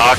8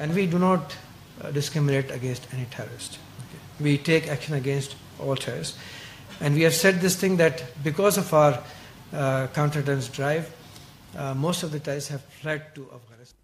And we do not discriminate against any terrorist. Okay. We take action against all terrorists. And we have said this thing that because of our counter-terrorist drive, most of the terrorists have fled to Afghanistan.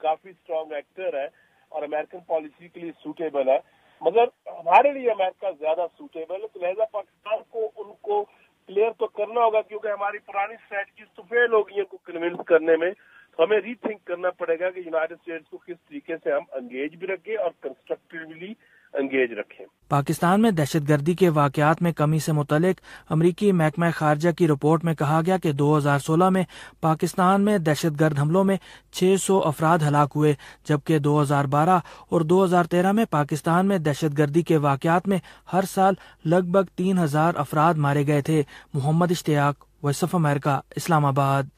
Coffee strong actor ہے اور American policy کے لیے suitable ہے، مگر ہمارے لیے امریکہ زیادہ suitable ہے، تو لہذا پاکستان کو ان کو کلیئر تو کرنا ہوگا، کیونکہ ہماری پرانی اسٹریٹجیز تو فیل ہو گئی ہیں ان کو کنونس کرنے میں، تو ہمیں ری تھنک کرنا پڑے گا کہ یونائٹڈ اسٹیٹس کو کس طریقے سے ہم انگیج بھی رکھیں اور کنسٹرکٹیولی انگیج رکھیں۔ پاکستان میں دہشت گردی کے واقعات میں کمی سے متعلق امریکی محکمہ خارجہ کی رپورٹ میں کہا گیا کہ 2016 میں پاکستان میں دہشت گرد حملوں میں 600 افراد ہلاک ہوئے، جبکہ 2012 اور 2013 میں پاکستان میں دہشت گردی کے واقعات میں ہر سال لگ بھگ 3000 افراد مارے گئے تھے۔ محمد اشتیاق، وائس آف امریکہ، اسلام آباد۔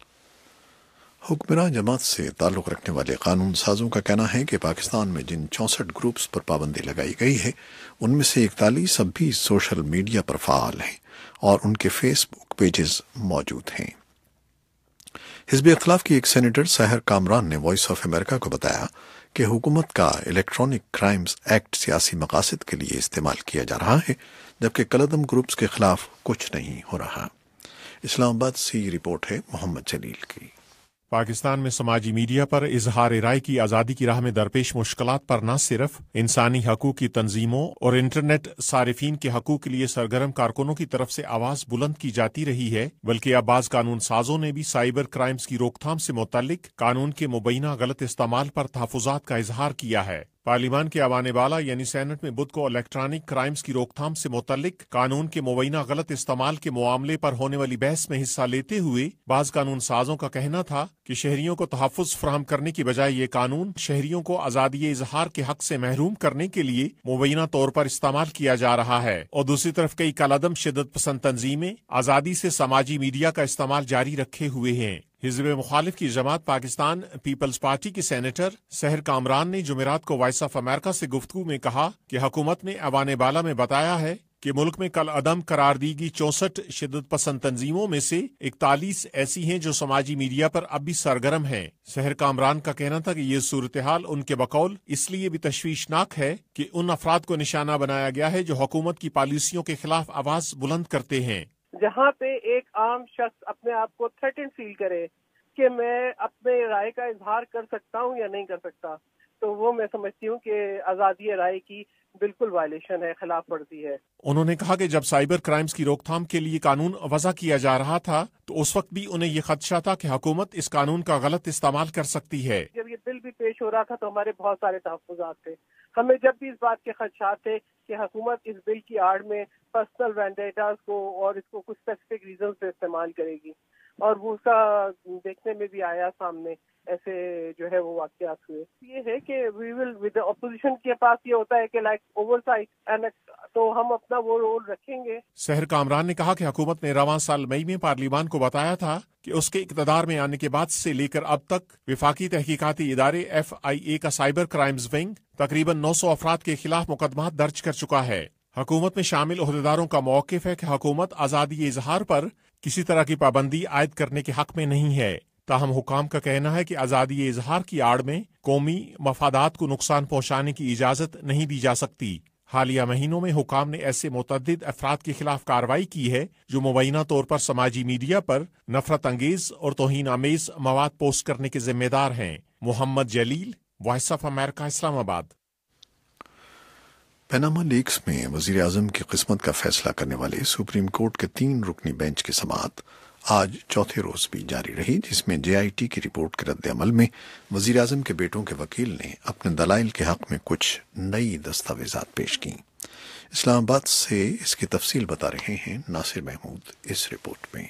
حکمراں جماعت سے تعلق رکھنے والے قانون سازوں کا کہنا ہے کہ پاکستان میں جن 64 گروپس پر پابندی لگائی گئی ہے ان میں سے 41 اب بھی سوشل میڈیا پر فعال ہیں اور ان کے فیس بک پیجز موجود ہیں۔ حزب اختلاف کی ایک سینیٹر سحر کامران نے وائس آف امریکہ کو بتایا کہ حکومت کا الیکٹرانک کرائمز ایکٹ سیاسی مقاصد کے لیے استعمال کیا جا رہا ہے، جبکہ کلعدم گروپس کے خلاف کچھ نہیں ہو رہا۔ اسلام آباد سے یہ رپورٹ ہے محمد جلیل کی۔ پاکستان میں سماجی میڈیا پر اظہار رائے کی آزادی کی راہ میں درپیش مشکلات پر نہ صرف انسانی حقوق کی تنظیموں اور انٹرنیٹ صارفین کے حقوق کے لیے سرگرم کارکنوں کی طرف سے آواز بلند کی جاتی رہی ہے، بلکہ اب بعض قانون سازوں نے بھی سائبر کرائمز کی روک تھام سے متعلق قانون کے مبینہ غلط استعمال پر تحفظات کا اظہار کیا ہے۔ پارلیمان کے ایوان بالا یعنی سینٹ میں بدھ کو الیکٹرانک کرائمز کی روک تھام سے متعلق قانون کے مبینہ غلط استعمال کے معاملے پر ہونے والی بحث میں حصہ لیتے ہوئے بعض قانون سازوں کا کہنا تھا کہ شہریوں کو تحفظ فراہم کرنے کی بجائے یہ قانون شہریوں کو آزادی اظہار کے حق سے محروم کرنے کے لیے مبینہ طور پر استعمال کیا جا رہا ہے، اور دوسری طرف کئی کالعدم شدت پسند تنظیمیں آزادی سے سماجی میڈیا کا استعمال جاری رکھے ہوئے ہیں۔ حزب مخالف کی جماعت پاکستان پیپلز پارٹی کے سینیٹر سحر کامران نے جمعرات کو وائس آف امریکہ سے گفتگو میں کہا کہ حکومت نے ایوان بالا میں بتایا ہے کہ ملک میں کل عدم قرار دی گئی 64 شدت پسند تنظیموں میں سے 41 ایسی ہیں جو سماجی میڈیا پر اب بھی سرگرم ہیں۔ سحر کامران کا کہنا تھا کہ یہ صورتحال ان کے بقول اس لیے بھی تشویشناک ہے کہ ان افراد کو نشانہ بنایا گیا ہے جو حکومت کی پالیسیوں کے خلاف آواز بلند کرتے ہیں۔ جہاں پہ ایک عام شخص اپنے آپ کو تھریٹن فیل کرے کہ میں اپنے رائے کا اظہار کر سکتا ہوں یا نہیں کر سکتا، تو وہ میں سمجھتی ہوں کہ آزادی رائے کی بالکل وائلیشن ہے، خلاف ورزی ہے۔ انہوں نے کہا کہ جب سائبر کرائمز کی روک تھام کے لیے قانون وضع کیا جا رہا تھا تو اس وقت بھی انہیں یہ خدشہ تھا کہ حکومت اس قانون کا غلط استعمال کر سکتی ہے۔ جب یہ بل بھی پیش ہو رہا تھا تو ہمارے بہت سارے تحفظات تھے، ہمیں جب بھی اس بات کے خدشات تھے کہ حکومت اس بل کی آڑ میں پرسنل وینڈیٹاز کو اور اس کو کچھ اسپیسیفک ریزن سے استعمال کرے گی، اور وہ اس کا دیکھنے میں بھی آیا سامنے، ایسے جو ہے وہ واقعات ہوئے۔ یہ ہے کہ وی ول ود اپوزیشن کے پاس یہ ہوتا ہے کہ لائک اوور سائٹ، تو ہم اپنا وہ رول رکھیں گے۔ سحر کامران نے کہا کہ حکومت نے رواں سال مئی میں پارلیمان کو بتایا تھا کہ اس کے اقتدار میں آنے کے بعد سے لے کر اب تک وفاقی تحقیقاتی ادارے FIA کا سائبر کرائمز ونگ تقریباً 900 افراد کے خلاف مقدمات درج کر چکا ہے۔ حکومت میں شامل عہدیداروں کا موقف ہے کہ حکومت آزادی اظہار پر کسی طرح کی پابندی عائد کرنے کے حق میں نہیں ہے، تاہم حکام کا کہنا ہے کہ آزادی اظہار کی آڑ میں قومی مفادات کو نقصان پہنچانے کی اجازت نہیں دی جا سکتی۔ حالیہ مہینوں میں حکام نے ایسے متعدد افراد کے خلاف کارروائی کی ہے جو مبینہ طور پر سماجی میڈیا پر نفرت انگیز اور توہین آمیز مواد پوسٹ کرنے کے ذمہ دار ہیں۔ محمد جلیل، وائس آف امریکہ، اسلام آباد۔ پیناما لیکس میں وزیر اعظم کی قسمت کا فیصلہ کرنے والے سپریم کورٹ کے 3 رکنی بینچ کی سماعت آج چوتھے روز بھی جاری رہی، جس میں JIT کی رپورٹ کے رد عمل میں وزیر اعظم کے بیٹوں کے وکیل نے اپنے دلائل کے حق میں کچھ نئی دستاویزات پیش کیں۔ اسلام آباد سے اس کی تفصیل بتا رہے ہیں ناصر محمود اس رپورٹ میں۔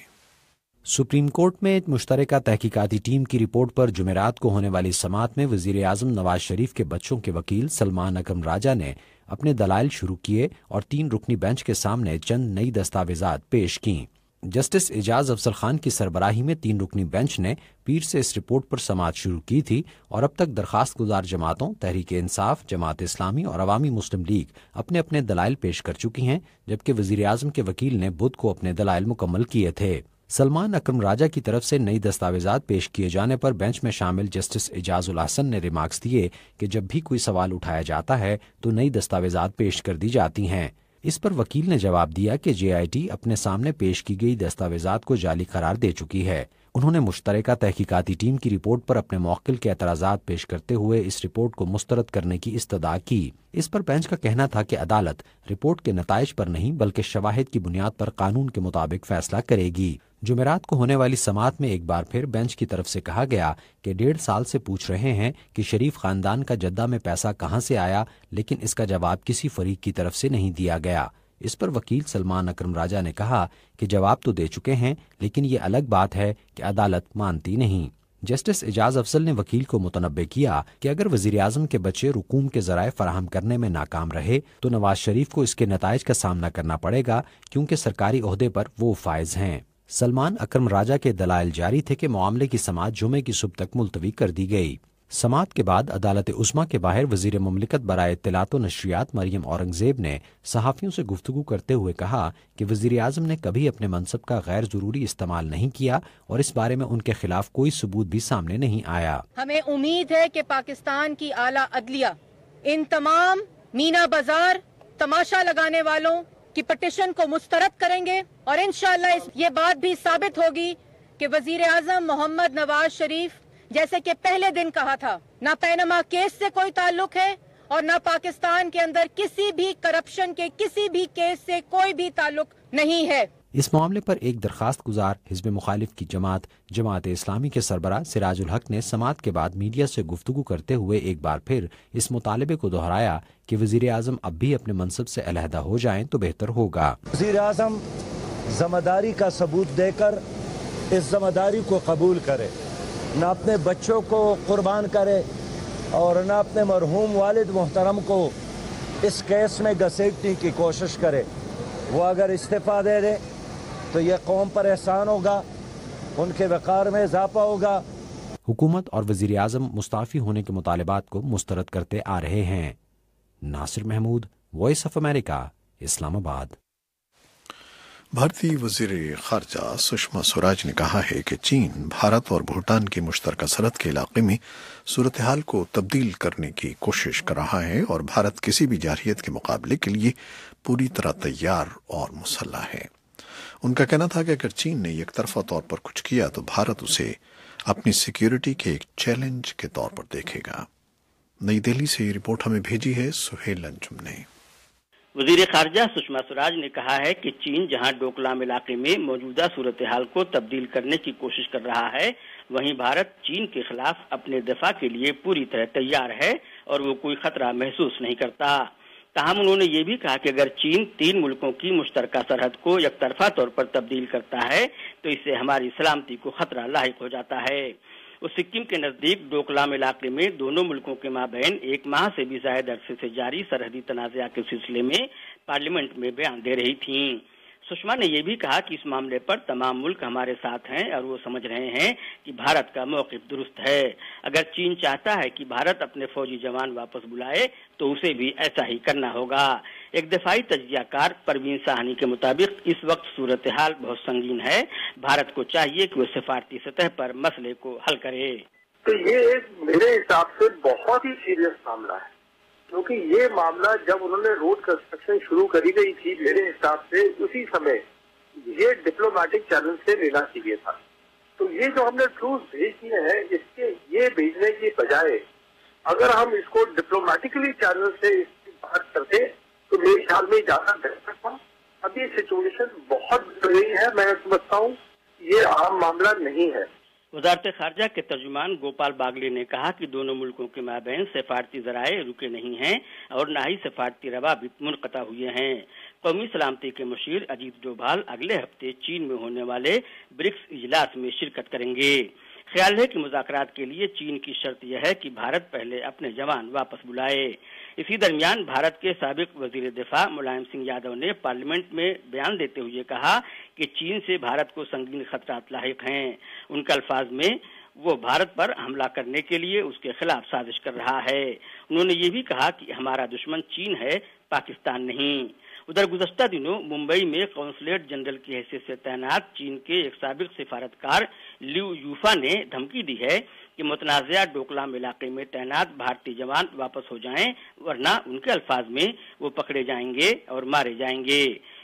سپریم کورٹ میں مشترکہ تحقیقاتی ٹیم کی رپورٹ پر جمعرات کو ہونے والی سماعت میں وزیر اعظم نواز شریف کے بچوں کے وکیل سلمان اکرم راجہ نے اپنے دلائل شروع کیے اور 3 رکنی بینچ کے سامنے چند نئی دستاویزات پیش کیں۔ جسٹس اعجاز افضل خان کی سربراہی میں 3 رکنی بینچ نے پیر سے اس رپورٹ پر سماعت شروع کی تھی، اور اب تک درخواست گزار جماعتوں تحریک انصاف، جماعت اسلامی اور عوامی مسلم لیگ اپنے اپنے دلائل پیش کر چکی ہیں، جبکہ وزیر اعظم کے وکیل نے بدھ کو اپنے دلائل مکمل کیے تھے۔ سلمان اکرم راجہ کی طرف سے نئی دستاویزات پیش کیے جانے پر بینچ میں شامل جسٹس اعجاز الحسن نے ریمارکس دیے کہ جب بھی کوئی سوال اٹھایا جاتا ہے تو نئی دستاویزات پیش کر دی جاتی ہیں۔ اس پر وکیل نے جواب دیا کہ JIT اپنے سامنے پیش کی گئی دستاویزات کو جعلی قرار دے چکی ہے۔ انہوں نے مشترکہ تحقیقاتی ٹیم کی رپورٹ پر اپنے موکل کے اعتراضات پیش کرتے ہوئے اس رپورٹ کو مسترد کرنے کی استدعا کی۔ اس پر بینچ کا کہنا تھا کہ عدالت رپورٹ کے نتائج پر نہیں بلکہ شواہد کی بنیاد پر قانون کے مطابق فیصلہ کرے گی۔ جمعرات کو ہونے والی سماعت میں ایک بار پھر بینچ کی طرف سے کہا گیا کہ 1.5 سال سے پوچھ رہے ہیں کہ شریف خاندان کا جدہ میں پیسہ کہاں سے آیا، لیکن اس کا جواب کسی فریق کی طرف سے نہیں دیا گیا۔ اس پر وکیل سلمان اکرم راجہ نے کہا کہ جواب تو دے چکے ہیں، لیکن یہ الگ بات ہے کہ عدالت مانتی نہیں۔ جسٹس اعجاز افضل نے وکیل کو متنبہ کیا کہ اگر وزیراعظم کے بچے رقوم کے ذرائع فراہم کرنے میں ناکام رہے تو نواز شریف کو اس کے نتائج کا سامنا کرنا پڑے گا، کیونکہ سرکاری عہدے پر وہ فائز ہیں۔ سلمان اکرم راجہ کے دلائل جاری تھے کہ معاملے کی سماعت جمعے کی صبح تک ملتوی کر دی گئی۔ سماعت کے بعد عدالت عظمیٰ کے باہر وزیر مملکت برائے اطلاعات و نشریات مریم اورنگزیب نے صحافیوں سے گفتگو کرتے ہوئے کہا کہ وزیراعظم نے کبھی اپنے منصب کا غیر ضروری استعمال نہیں کیا اور اس بارے میں ان کے خلاف کوئی ثبوت بھی سامنے نہیں آیا۔ ہمیں امید ہے کہ پاکستان کی اعلیٰ عدلیہ ان تمام مینا بازار تماشا لگانے والوں کی پٹیشن کو مسترد کریں گے، اور انشاءاللہ یہ بات بھی ثابت ہوگی کہ وزیر اعظم محمد نواز شریف جیسے کہ پہلے دن کہا تھا، نہ پینما کیس سے کوئی تعلق ہے اور نہ پاکستان کے اندر کسی بھی کرپشن کے کسی بھی کیس سے کوئی بھی تعلق نہیں ہے۔ اس معاملے پر ایک درخواست گزار حزب مخالف کی جماعت اسلامی کے سربراہ سراج الحق نے سماعت کے بعد میڈیا سے گفتگو کرتے ہوئے ایک بار پھر اس مطالبے کو دہرایا کہ وزیر اعظم اب بھی اپنے منصب سے علیحدہ ہو جائیں تو بہتر ہوگا۔ وزیر اعظم ذمہ داری کا ثبوت دے کر اس ذمہ داری کو قبول کرے، نہ اپنے بچوں کو قربان کرے اور نہ اپنے مرحوم والد محترم کو اس کیس میں گھسیٹنے کی کوشش کرے۔ وہ اگر استعفیٰ دے دے تو یہ قوم پر احسان ہوگا، ان کے وقار میں اضافہ ہوگا۔ حکومت اور وزیر اعظم مستعفی ہونے کے مطالبات کو مسترد کرتے آ رہے ہیں۔ ناصر محمود، وائس آف امریکہ، اسلام آباد۔ بھارتی وزیر خارجہ سشما سوراج نے کہا ہے کہ چین بھارت اور بھوٹان کی مشترکہ سرحد کے علاقے میں صورتحال کو تبدیل کرنے کی کوشش کر رہا ہے اور بھارت کسی بھی جارحیت کے مقابلے کے لیے پوری طرح تیار اور مسلح ہے۔ ان کا کہنا تھا کہ اگر چین نے یک طرفہ طور پر کچھ کیا تو بھارت اسے اپنی سیکیورٹی کے ایک چیلنج کے طور پر دیکھے گا۔ نئی دہلی سے یہ رپورٹ ہمیں بھیجی ہے سہیل انجم نے۔ وزیر خارجہ سشما سوراج نے کہا ہے کہ چین جہاں ڈوکلام علاقے میں موجودہ صورتحال کو تبدیل کرنے کی کوشش کر رہا ہے، وہیں بھارت چین کے خلاف اپنے دفاع کے لیے پوری طرح تیار ہے اور وہ کوئی خطرہ محسوس نہیں کرتا۔ تاہم انہوں نے یہ بھی کہا کہ اگر چین 3 ملکوں کی مشترکہ سرحد کو یک طرفہ طور پر تبدیل کرتا ہے تو اس سے ہماری سلامتی کو خطرہ لاحق ہو جاتا ہے۔ وہ سکم کے نزدیک ڈوکلام علاقے میں دونوں ملکوں کے مابین 1 ماہ سے بھی زائد عرصے سے جاری سرحدی تنازعہ کے سلسلے میں پارلیمنٹ میں بیان دے رہی تھیں۔ سشما نے یہ بھی کہا کہ اس معاملے پر تمام ملک ہمارے ساتھ ہیں اور وہ سمجھ رہے ہیں کہ بھارت کا موقف درست ہے۔ اگر چین چاہتا ہے کہ بھارت اپنے فوجی جوان واپس بلائے تو اسے بھی ایسا ہی کرنا ہوگا۔ ایک دفاعی تجزیہ کار پروین ساہنی کے مطابق اس وقت صورتحال بہت سنگین ہے، بھارت کو چاہیے کہ وہ سفارتی سطح پر مسئلے کو حل کرے۔ تو یہ ایک میرے حساب سے بہت ہی سیریس معاملہ ہے، کیونکہ یہ معاملہ جب انہوں نے روڈ کنسٹرکشن شروع کری گئی تھی میرے حساب سے اسی سمے یہ ڈپلومیٹک چینل سے لینا چاہیے تھا۔ تو یہ جو ہم نے ٹروز بھیج دیے ہیں، اس کے یہ بھیجنے کی بجائے اگر ہم اس کو ڈپلومیٹکلی چینل سے اس کی بات کرتے تو میرے خیال میں زیادہ بہتر تھا۔ اب یہ سچویشن بہت بڑھ گئی ہے، میں سمجھتا ہوں یہ عام معاملہ نہیں ہے۔ وزارت خارجہ کے ترجمان گوپال باگلے نے کہا کہ دونوں ملکوں کے مابین سفارتی ذرائع رکے نہیں ہیں اور نہ ہی سفارتی روابط منقطع ہوئے ہیں۔ قومی سلامتی کے مشیر اجیت ڈوبھال اگلے ہفتے چین میں ہونے والے برکس اجلاس میں شرکت کریں گے۔ خیال ہے کہ مذاکرات کے لیے چین کی شرط یہ ہے کہ بھارت پہلے اپنے جوان واپس بلائے۔ اسی درمیان بھارت کے سابق وزیر دفاع ملائم سنگھ یادو نے پارلیمنٹ میں بیان دیتے ہوئے کہا کہ چین سے بھارت کو سنگین خطرات لاحق ہیں۔ ان کے الفاظ میں وہ بھارت پر حملہ کرنے کے لیے اس کے خلاف سازش کر رہا ہے۔ انہوں نے یہ بھی کہا کہ ہمارا دشمن چین ہے، پاکستان نہیں۔ ادھر گزشتہ دنوں ممبئی میں قونصلیٹ جنرل کی حیثیت سے تعینات چین کے ایک سابق سفارتکار لیو یوفا نے دھمکی دی ہے کہ متنازعہ ڈوکلام علاقے میں تعینات بھارتی جوان واپس ہو جائیں ورنہ ان کے الفاظ میں وہ پکڑے جائیں گے اور مارے جائیں گے۔